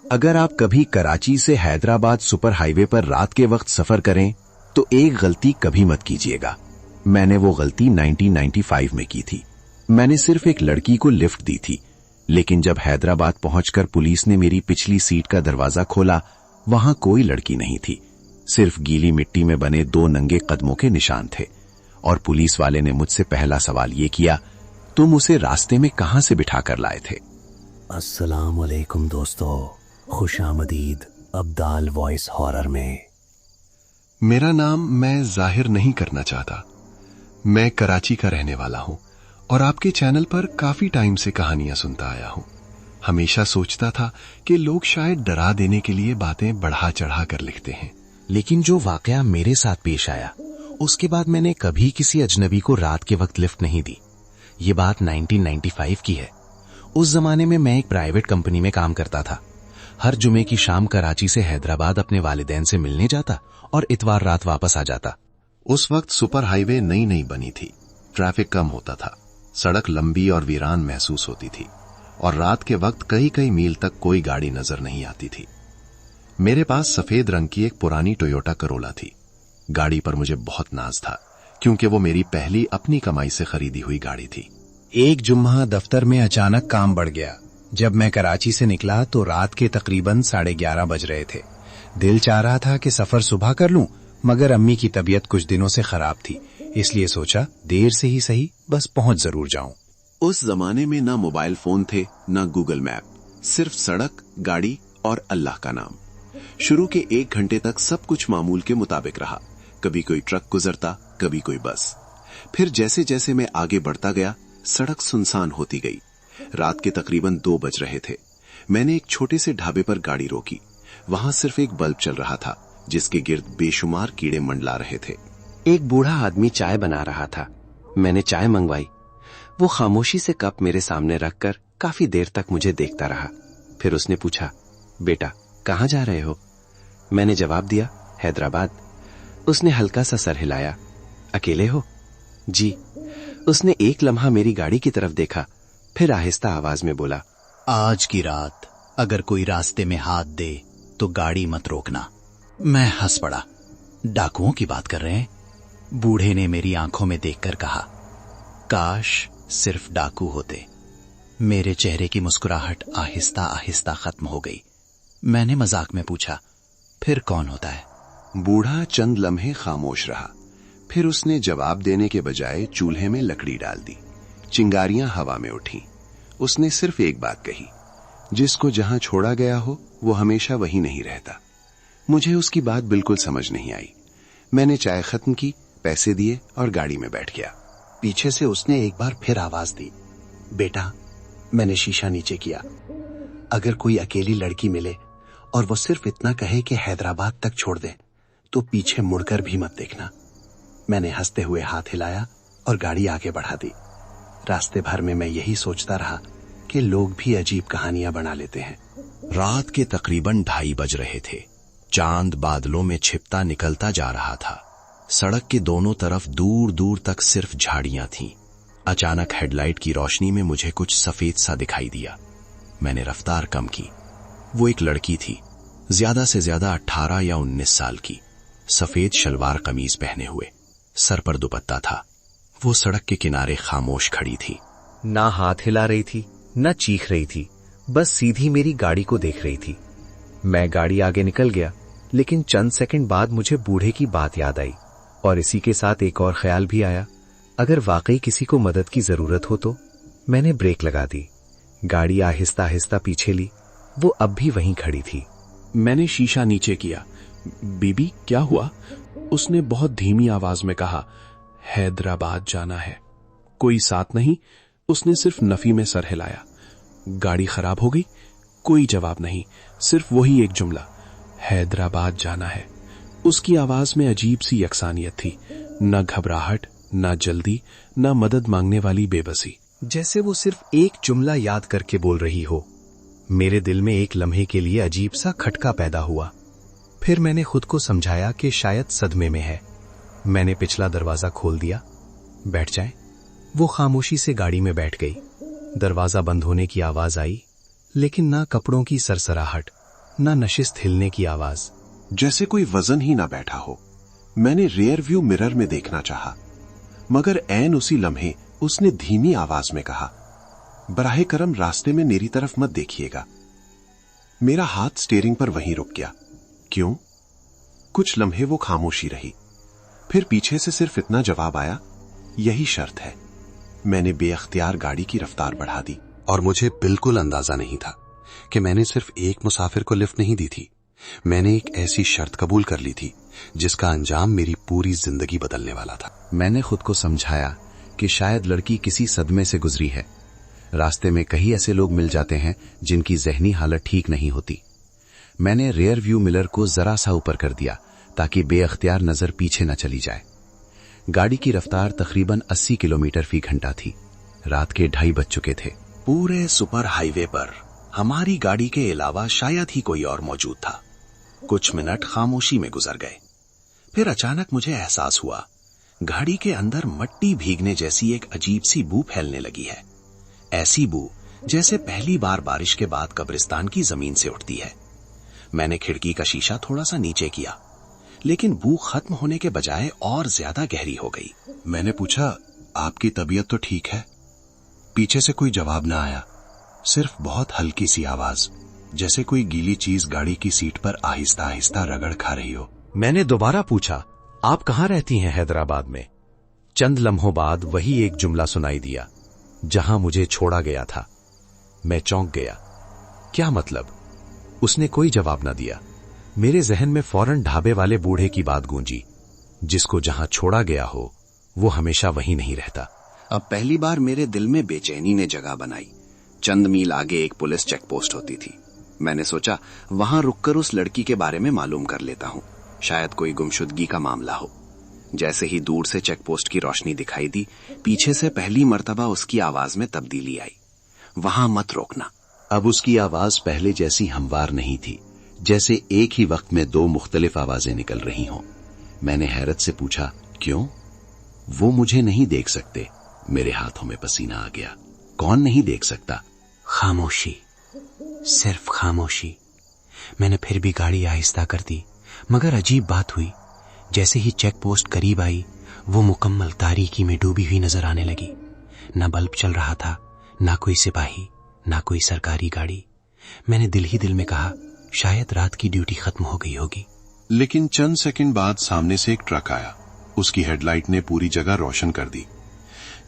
अगर आप कभी कराची से हैदराबाद सुपर हाईवे पर रात के वक्त सफर करें तो एक गलती कभी मत कीजिएगा। मैंने वो गलती 1995 में की थी। मैंने सिर्फ एक लड़की को लिफ्ट दी थी, लेकिन जब हैदराबाद पहुंचकर पुलिस ने मेरी पिछली सीट का दरवाजा खोला, वहां कोई लड़की नहीं थी। सिर्फ गीली मिट्टी में बने 2 नंगे कदमों के निशान थे। और पुलिस वाले ने मुझसे पहला सवाल ये किया, तुम उसे रास्ते में कहां से बिठा कर लाए थे? अस्सलाम वालेकुम दोस्तों, खुश आमदीद अब्दाल वॉइस हॉरर में। मेरा नाम मैं जाहिर नहीं करना चाहता। मैं कराची का रहने वाला हूं और आपके चैनल पर काफी टाइम से कहानियां सुनता आया हूं। हमेशा सोचता था कि लोग शायद डरा देने के लिए बातें बढ़ा चढ़ा कर लिखते हैं, लेकिन जो वाकया मेरे साथ पेश आया, उसके बाद मैंने कभी किसी अजनबी को रात के वक्त लिफ्ट नहीं दी। ये बात 1995 की है। उस जमाने में मैं एक प्राइवेट कंपनी में काम करता था। हर जुमे की शाम कराची से हैदराबाद अपने वालिदैन से मिलने जाता और इतवार रात वापस आ जाता। उस वक्त सुपर हाईवे नई नई बनी थी, ट्रैफिक कम होता था, सड़क लंबी और वीरान महसूस होती थी और रात के वक्त कई कई मील तक कोई गाड़ी नजर नहीं आती थी। मेरे पास सफेद रंग की एक पुरानी टोयोटा करोला थी। गाड़ी पर मुझे बहुत नाज था क्योंकि वो मेरी पहली अपनी कमाई से खरीदी हुई गाड़ी थी। एक जुम्मा दफ्तर में अचानक काम बढ़ गया। जब मैं कराची से निकला तो रात के तकरीबन 11:30 बज रहे थे। दिल चाह रहा था कि सफर सुबह कर लूं, मगर अम्मी की तबीयत कुछ दिनों से खराब थी, इसलिए सोचा देर से ही सही, बस पहुंच जरूर जाऊं। उस जमाने में ना मोबाइल फोन थे, ना गूगल मैप, सिर्फ सड़क, गाड़ी और अल्लाह का नाम। शुरू के 1 घंटे तक सब कुछ मामूल के मुताबिक रहा। कभी कोई ट्रक गुजरता, कभी कोई बस। फिर जैसे जैसे मैं आगे बढ़ता गया, सड़क सुनसान होती गई। रात के तकरीबन 2 बज रहे थे। मैंने एक छोटे से ढाबे पर गाड़ी रोकी। वहां सिर्फ एक बल्ब चल रहा था, जिसके गिर्द बेशुमार कीड़े मंडला रहे थे। एक बूढ़ा आदमी चाय बना रहा था। मैंने चाय मंगवाई। वो खामोशी से कप मेरे सामने रखकर काफी देर तक मुझे देखता रहा। फिर उसने पूछा, बेटा कहाँ जा रहे हो? मैंने जवाब दिया, हैदराबाद। उसने हल्का सा सर हिलाया। अकेले हो? जी। उसने एक लम्हा मेरी गाड़ी की तरफ देखा, फिर आहिस्ता आवाज में बोला, आज की रात अगर कोई रास्ते में हाथ दे तो गाड़ी मत रोकना। मैं हंस पड़ा। डाकुओं की बात कर रहे हैं? बूढ़े ने मेरी आंखों में देखकर कहा, काश सिर्फ डाकू होते। मेरे चेहरे की मुस्कुराहट आहिस्ता आहिस्ता खत्म हो गई। मैंने मजाक में पूछा, फिर कौन होता है? बूढ़ा चंद लम्हे खामोश रहा। फिर उसने जवाब देने के बजाय चूल्हे में लकड़ी डाल दी। चिंगारियां हवा में उठी। उसने सिर्फ एक बात कही, जिसको जहां छोड़ा गया हो वो हमेशा वहीं नहीं रहता। मुझे उसकी बात बिल्कुल समझ नहीं आई। मैंने चाय खत्म की, पैसे दिए और गाड़ी में बैठ गया। पीछे से उसने एक बार फिर आवाज दी, बेटा। मैंने शीशा नीचे किया। अगर कोई अकेली लड़की मिले और वो सिर्फ इतना कहे कि हैदराबाद तक छोड़ दे, तो पीछे मुड़कर भी मत देखना। मैंने हंसते हुए हाथ हिलाया और गाड़ी आगे बढ़ा दी। रास्ते भर में मैं यही सोचता रहा कि लोग भी अजीब कहानियां बना लेते हैं। रात के तकरीबन 2:30 बज रहे थे। चांद बादलों में छिपता निकलता जा रहा था। सड़क के दोनों तरफ दूर दूर तक सिर्फ झाड़ियां थीं। अचानक हेडलाइट की रोशनी में मुझे कुछ सफेद सा दिखाई दिया। मैंने रफ्तार कम की। वो एक लड़की थी, ज्यादा से ज्यादा 18 या 19 साल की, सफेद शलवार कमीज पहने हुए, सर पर दुपट्टा था। वो सड़क के किनारे खामोश खड़ी थी। ना हाथ हिला रही थी, ना चीख रही थी, बस सीधी मेरी गाड़ी को देख रही थी। मैं गाड़ी आगे निकल गया, लेकिन चंद सेकंड बाद मुझे बूढ़े की बात याद आई और इसी के साथ एक और ख्याल भी आया, अगर वाकई किसी को मदद की जरूरत हो तो। मैंने ब्रेक लगा दी। गाड़ी आहिस्ता आहिस्ता पीछे ली। वो अब भी वहीं खड़ी थी। मैंने शीशा नीचे किया। बीबी क्या हुआ? उसने बहुत धीमी आवाज में कहा, हैदराबाद जाना है। कोई साथ नहीं। उसने सिर्फ नफी में सर हिलाया। गाड़ी खराब हो गई? कोई जवाब नहीं, सिर्फ वही एक जुमला, हैदराबाद जाना है। उसकी आवाज में अजीब सी यकसानियत थी, न घबराहट, न जल्दी, न मदद मांगने वाली बेबसी। जैसे वो सिर्फ एक जुमला याद करके बोल रही हो। मेरे दिल में एक लम्हे के लिए अजीब सा खटका पैदा हुआ। फिर मैंने खुद को समझाया कि शायद सदमे में है। मैंने पिछला दरवाजा खोल दिया। बैठ जाएं। वो खामोशी से गाड़ी में बैठ गई। दरवाजा बंद होने की आवाज आई, लेकिन ना कपड़ों की सरसराहट, न नशिस्त हिलने की आवाज। जैसे कोई वजन ही ना बैठा हो। मैंने रियर व्यू मिरर में देखना चाहा, मगर ऐन उसी लम्हे उसने धीमी आवाज में कहा, बराहे करम रास्ते में मेरी तरफ मत देखिएगा। मेरा हाथ स्टीयरिंग पर वहीं रुक गया। क्यों? कुछ लम्हे वो खामोशी रही, फिर पीछे से सिर्फ इतना जवाब आया, यही शर्त है। मैंने बेअख्तियार गाड़ी की रफ्तार बढ़ा दी। और मुझे बिल्कुल अंदाजा नहीं था कि मैंने सिर्फ एक मुसाफिर को लिफ्ट नहीं दी थी, मैंने एक ऐसी शर्त कबूल कर ली थी जिसका अंजाम मेरी पूरी जिंदगी बदलने वाला था। मैंने खुद को समझाया कि शायद लड़की किसी सदमे से गुजरी है। रास्ते में कई ऐसे लोग मिल जाते हैं जिनकी जहनी हालत ठीक नहीं होती। मैंने रियर व्यू मिरर को जरा सा ऊपर कर दिया ताकि बेअख्तियार नजर पीछे न चली जाए। गाड़ी की रफ्तार तकरीबन 80 किलोमीटर फी घंटा थी। रात के 2:30 बज चुके थे। पूरे सुपर हाईवे पर हमारी गाड़ी के अलावा शायद ही कोई और मौजूद था। कुछ मिनट खामोशी में गुजर गए, फिर अचानक मुझे एहसास हुआ गाड़ी के अंदर मट्टी भीगने जैसी एक अजीब सी बू फैलने लगी है। ऐसी बू जैसे पहली बार बारिश के बाद कब्रिस्तान की जमीन से उठती है। मैंने खिड़की का शीशा थोड़ा सा नीचे किया, लेकिन बू खत्म होने के बजाय और ज्यादा गहरी हो गई। मैंने पूछा, आपकी तबीयत तो ठीक है? पीछे से कोई जवाब ना आया, सिर्फ बहुत हल्की सी आवाज, जैसे कोई गीली चीज गाड़ी की सीट पर आहिस्ता आहिस्ता रगड़ खा रही हो। मैंने दोबारा पूछा, आप कहां रहती हैं? हैदराबाद में। चंद लम्हों बाद वही एक जुमला सुनाई दिया, जहां मुझे छोड़ा गया था। मैं चौंक गया। क्या मतलब? उसने कोई जवाब ना दिया। मेरे जहन में फौरन ढाबे वाले बूढ़े की बात गूंजी, जिसको जहां छोड़ा गया हो वो हमेशा वहीं नहीं रहता। अब पहली बार मेरे दिल में बेचैनी ने जगह बनाई। चंद मील आगे एक पुलिस चेक पोस्ट होती थी। मैंने सोचा वहां रुककर उस लड़की के बारे में मालूम कर लेता हूं, शायद कोई गुमशुदगी का मामला हो। जैसे ही दूर से चेक पोस्ट की रोशनी दिखाई दी, पीछे से पहली मर्तबा उसकी आवाज में तब्दीली आई, वहां मत रोकना। अब उसकी आवाज पहले जैसी हमवार नहीं थी, जैसे एक ही वक्त में 2 मुख्तलिफ आवाजें निकल रही हों। मैंने हैरत से पूछा, क्यों? वो मुझे नहीं देख सकते। मेरे हाथों में पसीना आ गया। कौन नहीं देख सकता? खामोशी, सिर्फ खामोशी। मैंने फिर भी गाड़ी आहिस्ता कर दी, मगर अजीब बात हुई। जैसे ही चेक पोस्ट करीब आई, वो मुकम्मल तारीकी में डूबी हुई नजर आने लगी। न बल्ब चल रहा था, ना कोई सिपाही, ना कोई सरकारी गाड़ी। मैंने दिल ही दिल में कहा, शायद रात की ड्यूटी खत्म हो गई होगी। लेकिन चंद सेकंड बाद सामने से एक ट्रक आया। उसकी हेडलाइट ने पूरी जगह रोशन कर दी।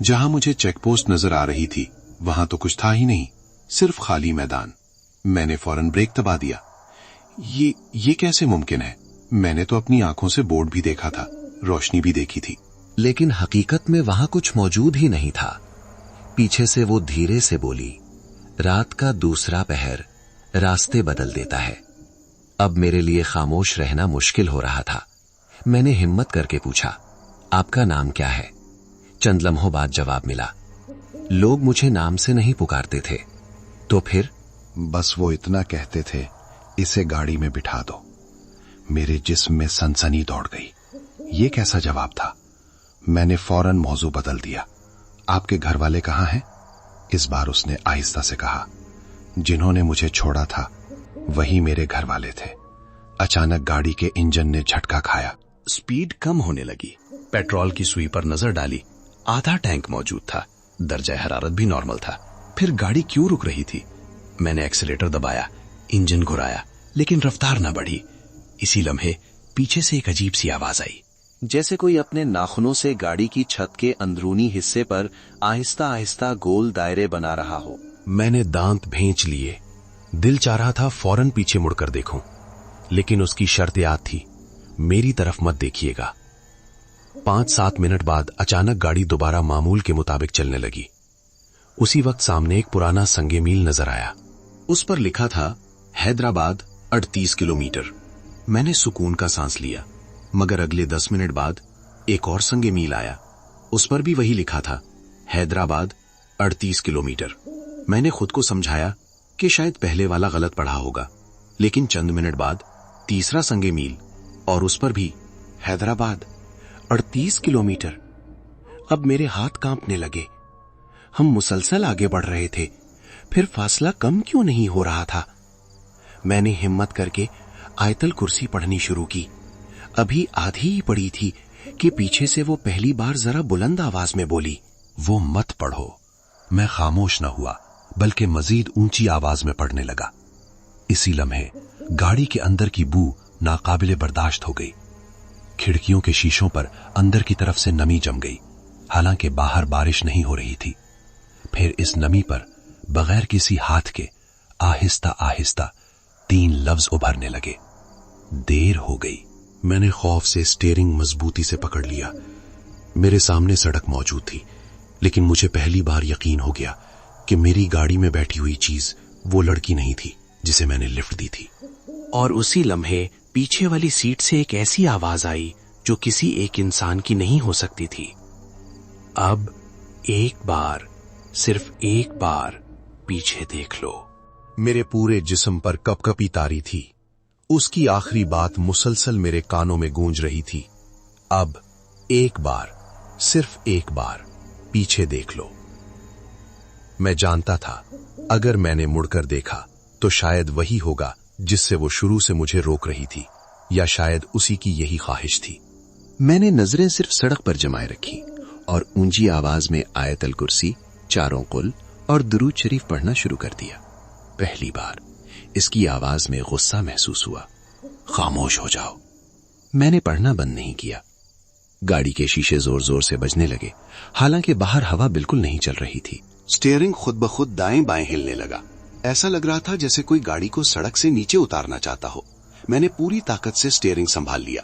जहां मुझे चेक पोस्ट नजर आ रही थी, वहां तो कुछ था ही नहीं, सिर्फ खाली मैदान। मैंने फौरन ब्रेक दबा दिया। ये कैसे मुमकिन है? मैंने तो अपनी आंखों से बोर्ड भी देखा था, रोशनी भी देखी थी, लेकिन हकीकत में वहां कुछ मौजूद ही नहीं था। पीछे से वो धीरे से बोली, रात का दूसरा पहर रास्ते बदल देता है। अब मेरे लिए खामोश रहना मुश्किल हो रहा था। मैंने हिम्मत करके पूछा, आपका नाम क्या है? चंद लम्हों बाद जवाब मिला, लोग मुझे नाम से नहीं पुकारते थे। तो फिर? बस वो इतना कहते थे, इसे गाड़ी में बिठा दो। मेरे जिस्म में सनसनी दौड़ गई। ये कैसा जवाब था? मैंने फौरन मौजू बदल दिया, आपके घर वाले कहाँ हैं? इस बार उसने आहिस्ता से कहा, जिन्होंने मुझे छोड़ा था वही मेरे घर वाले थे। अचानक गाड़ी के इंजन ने झटका खाया। स्पीड कम होने लगी। पेट्रोल की सुई पर नजर डाली, आधा टैंक मौजूद था। दर्जा हरारत भी नॉर्मल था। फिर गाड़ी क्यों रुक रही थी? मैंने एक्सीलेटर दबाया, इंजन घुराया, लेकिन रफ्तार न बढ़ी। इसी लम्हे पीछे से एक अजीब सी आवाज आई, जैसे कोई अपने नाखूनों से गाड़ी की छत के अंदरूनी हिस्से पर आहिस्ता आहिस्ता गोल दायरे बना रहा हो। मैंने दांत भींच लिए। दिल चाह रहा था फौरन पीछे मुड़कर देखूं, लेकिन उसकी शर्त याद थी, मेरी तरफ मत देखिएगा। 5-7 मिनट बाद अचानक गाड़ी दोबारा मामूल के मुताबिक चलने लगी। उसी वक्त सामने एक पुराना संगे मील नजर आया। उस पर लिखा था हैदराबाद 38 किलोमीटर। मैंने सुकून का सांस लिया, मगर अगले 10 मिनट बाद एक और संगे मील आया। उस पर भी वही लिखा था, हैदराबाद 38 किलोमीटर। मैंने खुद को समझाया कि शायद पहले वाला गलत पढ़ा होगा, लेकिन चंद मिनट बाद तीसरा संगे मील, और उस पर भी हैदराबाद 38 किलोमीटर। अब मेरे हाथ कांपने लगे। हम मुसलसल आगे बढ़ रहे थे, फिर फासला कम क्यों नहीं हो रहा था? मैंने हिम्मत करके आयतल कुर्सी पढ़नी शुरू की। अभी आधी ही पड़ी थी कि पीछे से वो पहली बार जरा बुलंद आवाज में बोली, वो मत पढ़ो। मैं खामोश न हुआ, बल्कि मजीद ऊंची आवाज में पढ़ने लगा। इसी लम्हे गाड़ी के अंदर की बू नाकाबिले बर्दाश्त हो गई। खिड़कियों के शीशों पर अंदर की तरफ से नमी जम गई, हालांकि बाहर बारिश नहीं हो रही थी। फिर इस नमी पर बगैर किसी हाथ के आहिस्ता आहिस्ता 3 लफ्ज उभरने लगे, देर हो गई। मैंने खौफ से स्टीयरिंग मजबूती से पकड़ लिया। मेरे सामने सड़क मौजूद थी, लेकिन मुझे पहली बार यकीन हो गया कि मेरी गाड़ी में बैठी हुई चीज वो लड़की नहीं थी जिसे मैंने लिफ्ट दी थी। और उसी लम्हे पीछे वाली सीट से एक ऐसी आवाज आई जो किसी एक इंसान की नहीं हो सकती थी। अब एक बार, सिर्फ एक बार पीछे देख लो। मेरे पूरे जिस्म पर कपकपी तारी थी। उसकी आखिरी बात मुसलसल मेरे कानों में गूंज रही थी। अब एक बार, सिर्फ एक बार पीछे देख लो। मैं जानता था अगर मैंने मुड़कर देखा तो शायद वही होगा जिससे वो शुरू से मुझे रोक रही थी, या शायद उसी की यही ख्वाहिश थी। मैंने नजरें सिर्फ सड़क पर जमाए रखी और ऊंची आवाज में आयतल कुर्सी, चारों कुल और दुरूद शरीफ पढ़ना शुरू कर दिया। पहली बार इसकी आवाज में गुस्सा महसूस हुआ। खामोश हो जाओ। मैंने पढ़ना बंद नहीं किया। गाड़ी के शीशे जोर जोर से बजने लगे, हालांकि बाहर हवा बिल्कुल नहीं चल रही थी। स्टीयरिंग खुद ब खुद दाएं बाएं हिलने लगा। ऐसा लग रहा था जैसे कोई गाड़ी को सड़क से नीचे उतारना चाहता हो। मैंने पूरी ताकत से स्टीयरिंग संभाल लिया।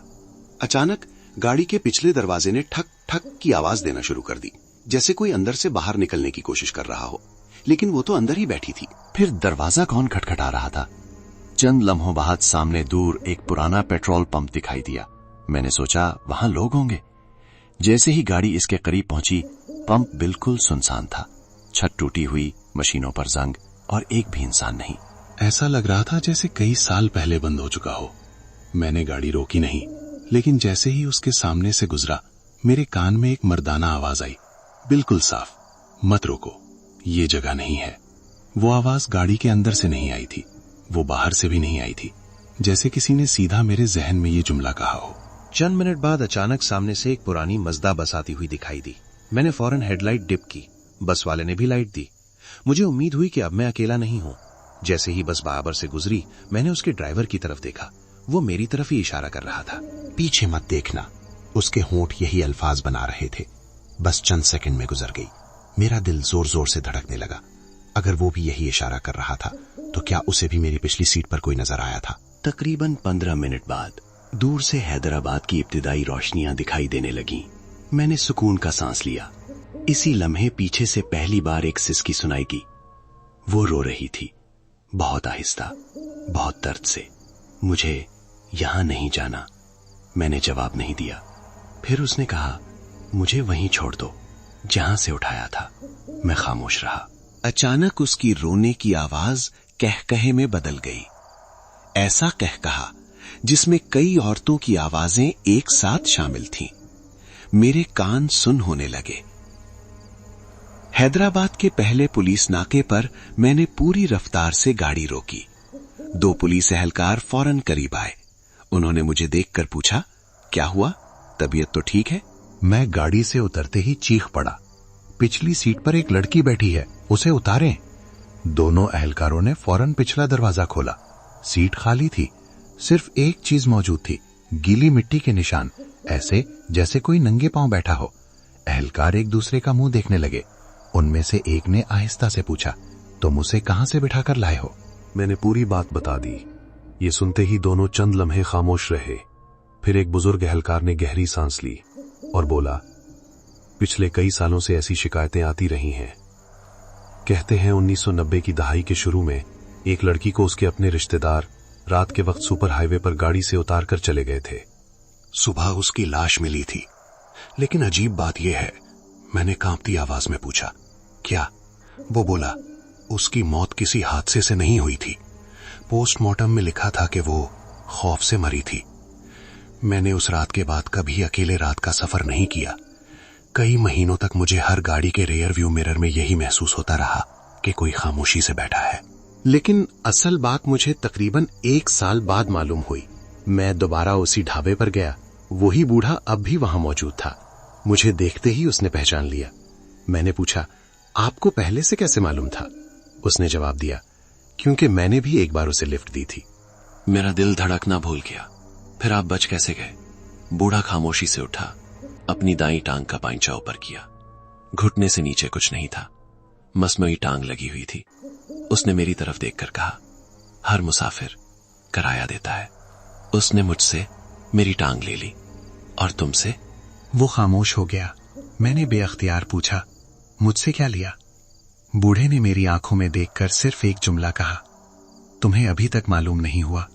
अचानक गाड़ी के पिछले दरवाजे ने ठक ठक की आवाज देना शुरू कर दी, जैसे कोई अंदर से बाहर निकलने की कोशिश कर रहा हो, लेकिन वो तो अंदर ही बैठी थी। फिर दरवाजा कौन खटखटा रहा था? चंद लम्हों बाद सामने दूर एक पुराना पेट्रोल पंप दिखाई दिया। मैंने सोचा वहां लोग होंगे। जैसे ही गाड़ी इसके करीब पहुंची, पंप बिल्कुल सुनसान था। छत टूटी हुई, मशीनों पर जंग और एक भी इंसान नहीं। ऐसा लग रहा था जैसे कई साल पहले बंद हो चुका हो। मैंने गाड़ी रोकी नहीं, लेकिन जैसे ही उसके सामने से गुजरा, मेरे कान में एक मर्दाना आवाज आई, बिल्कुल साफ, मत रोको, ये जगह नहीं है। वो आवाज गाड़ी के अंदर से नहीं आई थी, वो बाहर से भी नहीं आई थी, जैसे किसी ने सीधा मेरे जहन में ये जुमला कहा हो। चंद मिनट बाद अचानक सामने से एक पुरानी मज़दा बस आती हुई दिखाई दी। मैंने फौरन हेडलाइट डिप की। बस वाले ने भी लाइट दी। मुझे उम्मीद हुई कि अब मैं अकेला नहीं हूं। जैसे ही बस बराबर से गुजरी, मैंने उसके ड्राइवर की तरफ देखा। वो मेरी तरफ ही इशारा कर रहा था। पीछे मत देखना। उसके होंठ यही अल्फाज बना रहे थे। बस चंद सेकंड में गुजर गई। मेरा दिल जोर जोर से धड़कने लगा। अगर वो भी यही इशारा कर रहा था तो क्या उसे भी मेरी पिछली सीट पर कोई नजर आया था? तकरीबन 15 मिनट बाद दूर से हैदराबाद की इब्तिदाई रोशनियां दिखाई देने लगीं। मैंने सुकून का सांस लिया। इसी लम्हे पीछे से पहली बार एक सिसकी सुनाई की। वो रो रही थी, बहुत आहिस्ता, बहुत दर्द से। मुझे यहां नहीं जाना। मैंने जवाब नहीं दिया। फिर उसने कहा, मुझे वहीं छोड़ दो जहां से उठाया था। मैं खामोश रहा। अचानक उसकी रोने की आवाज कहकहे में बदल गई। ऐसा कहकहा जिसमें कई औरतों की आवाजें एक साथ शामिल थीं। मेरे कान सुन होने लगे। हैदराबाद के पहले पुलिस नाके पर मैंने पूरी रफ्तार से गाड़ी रोकी। 2 पुलिस एहलकार फौरन करीब आए। उन्होंने मुझे देखकर पूछा, क्या हुआ? तबीयत तो ठीक है? मैं गाड़ी से उतरते ही चीख पड़ा, पिछली सीट पर एक लड़की बैठी है, उसे उतारें। दोनों एहलकारों ने फौरन पिछला दरवाजा खोला। सीट खाली थी। सिर्फ एक चीज मौजूद थी, गीली मिट्टी के निशान, ऐसे जैसे कोई नंगे पांव बैठा हो। एहलकार एक दूसरे का मुंह देखने लगे। उनमें से एक ने आहिस्ता से पूछा, तुम उसे कहां से बिठाकर लाए हो? मैंने पूरी बात बता दी। ये सुनते ही दोनों चंद लम्हे खामोश रहे। फिर एक बुजुर्ग एहलकार ने गहरी सांस ली और बोला, पिछले कई सालों से ऐसी शिकायतें आती रही हैं। कहते हैं 1990 की दहाई के शुरू में एक लड़की को उसके अपने रिश्तेदार रात के वक्त सुपर हाईवे पर गाड़ी से उतार कर चले गए थे। सुबह उसकी लाश मिली थी। लेकिन अजीब बात यह है, मैंने कांपती आवाज में पूछा, क्या? वो बोला, उसकी मौत किसी हादसे से नहीं हुई थी। पोस्टमार्टम में लिखा था कि वो खौफ से मरी थी। मैंने उस रात के बाद कभी अकेले रात का सफर नहीं किया। कई महीनों तक मुझे हर गाड़ी के रेयर व्यू मिरर में यही महसूस होता रहा कि कोई खामोशी से बैठा है। लेकिन असल बात मुझे तकरीबन 1 साल बाद मालूम हुई। मैं दोबारा उसी ढाबे पर गया। वही बूढ़ा अब भी वहां मौजूद था। मुझे देखते ही उसने पहचान लिया। मैंने पूछा, आपको पहले से कैसे मालूम था? उसने जवाब दिया, क्योंकि मैंने भी एक बार उसे लिफ्ट दी थी। मेरा दिल धड़कना भूल गया। फिर आप बच कैसे गए? बूढ़ा खामोशी से उठा, अपनी दाईं टांग का पांचा ऊपर किया। घुटने से नीचे कुछ नहीं था, मसनूई टांग लगी हुई थी। उसने मेरी तरफ देखकर कहा, हर मुसाफिर किराया देता है। उसने मुझसे मेरी टांग ले ली। और तुमसे? वो खामोश हो गया। मैंने बेअख्तियार पूछा, मुझसे क्या लिया? बूढ़े ने मेरी आंखों में देखकर सिर्फ एक जुमला कहा, तुम्हें अभी तक मालूम नहीं हुआ।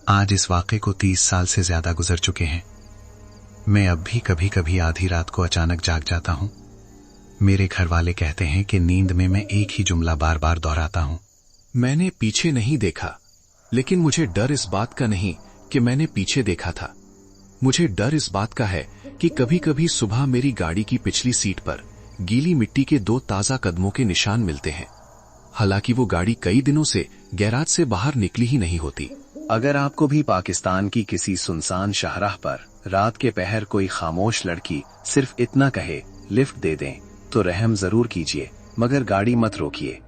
आज इस वाक़े को 30 साल से ज्यादा गुजर चुके हैं। मैं अब भी कभी कभी आधी रात को अचानक जाग जाता हूं। मेरे घर वाले कहते हैं कि नींद में मैं एक ही जुमला बार बार दोहराता हूं। मैंने पीछे नहीं देखा, लेकिन मुझे डर इस बात का नहीं कि मैंने पीछे देखा था। मुझे डर इस बात का है कि कभी कभी सुबह मेरी गाड़ी की पिछली सीट पर गीली मिट्टी के 2 ताजा कदमों के निशान मिलते हैं, हालांकि वो गाड़ी कई दिनों से गैराज से बाहर निकली ही नहीं होती। अगर आपको भी पाकिस्तान की किसी सुनसान शाहराह पर रात के पहर कोई खामोश लड़की सिर्फ इतना कहे लिफ्ट दे दें, तो रहम जरूर कीजिए, मगर गाड़ी मत रोकिए,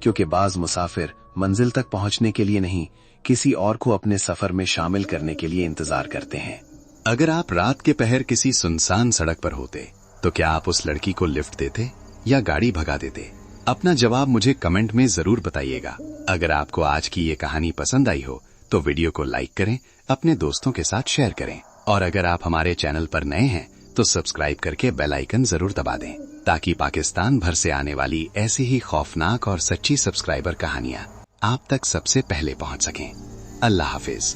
क्योंकि बाज मुसाफिर मंजिल तक पहुंचने के लिए नहीं, किसी और को अपने सफर में शामिल करने के लिए इंतजार करते हैं। अगर आप रात के पहर किसी सुनसान सड़क पर होते तो क्या आप उस लड़की को लिफ्ट देते या गाड़ी भगा देते? अपना जवाब मुझे कमेंट में जरूर बताइएगा। अगर आपको आज की ये कहानी पसंद आई हो तो वीडियो को लाइक करें, अपने दोस्तों के साथ शेयर करें, और अगर आप हमारे चैनल पर नए हैं तो सब्सक्राइब करके बेल आइकन जरूर दबा दें, ताकि पाकिस्तान भर से आने वाली ऐसी ही खौफनाक और सच्ची सब्सक्राइबर कहानियां आप तक सबसे पहले पहुंच सकें। अल्लाह हाफिज।